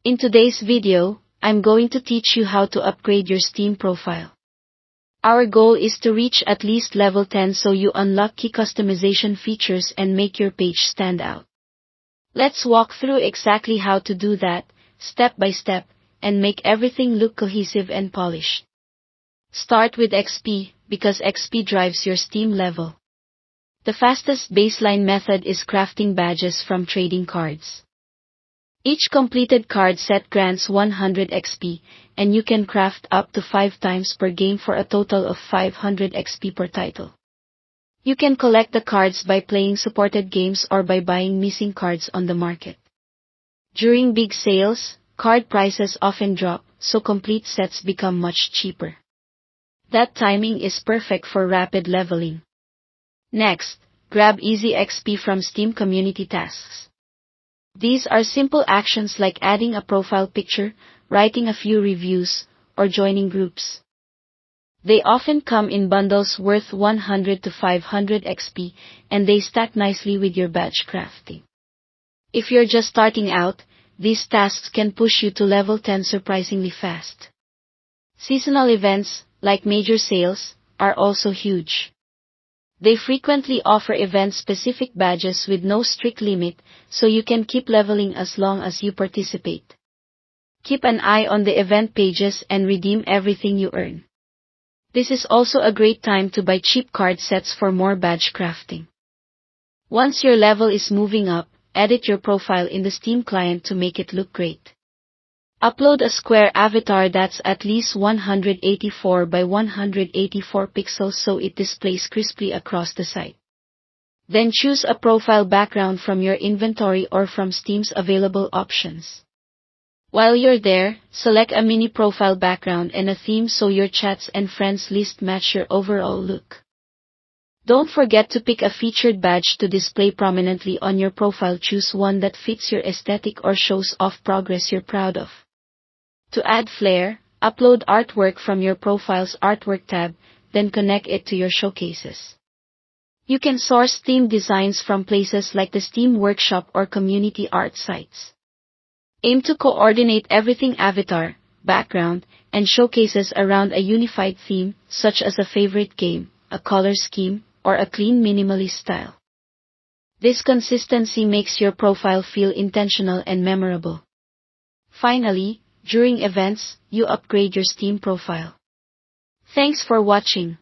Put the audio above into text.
In today's video, I'm going to teach you how to upgrade your Steam profile. Our goal is to reach at least level 10 so you unlock key customization features and make your page stand out. Let's walk through exactly how to do that, step by step, and make everything look cohesive and polished. Start with XP, because XP drives your Steam level. The fastest baseline method is crafting badges from trading cards. Each completed card set grants 100 XP, and you can craft up to 5 times per game for a total of 500 XP per title. You can collect the cards by playing supported games or by buying missing cards on the market. During big sales, card prices often drop, so complete sets become much cheaper. That timing is perfect for rapid leveling. Next, grab easy XP from Steam community tasks. These are simple actions like adding a profile picture, writing a few reviews, or joining groups. They often come in bundles worth 100 to 500 XP, and they stack nicely with your badge crafting. If you're just starting out, these tasks can push you to level 10 surprisingly fast. Seasonal events, like major sales, are also huge. They frequently offer event-specific badges with no strict limit, so you can keep leveling as long as you participate. Keep an eye on the event pages and redeem everything you earn. This is also a great time to buy cheap card sets for more badge crafting. Once your level is moving up, edit your profile in the Steam client to make it look great. Upload a square avatar that's at least 184 by 184 pixels so it displays crisply across the site. Then choose a profile background from your inventory or from Steam's available options. While you're there, select a mini profile background and a theme so your chats and friends list match your overall look. Don't forget to pick a featured badge to display prominently on your profile. Choose one that fits your aesthetic or shows off progress you're proud of. To add flair, upload artwork from your profile's artwork tab, then connect it to your showcases. You can source theme designs from places like the Steam Workshop or community art sites. Aim to coordinate everything avatar, background, and showcases around a unified theme, such as a favorite game, a color scheme, or a clean minimalist style. This consistency makes your profile feel intentional and memorable. Finally, during events, you upgrade your Steam profile. Thanks for watching.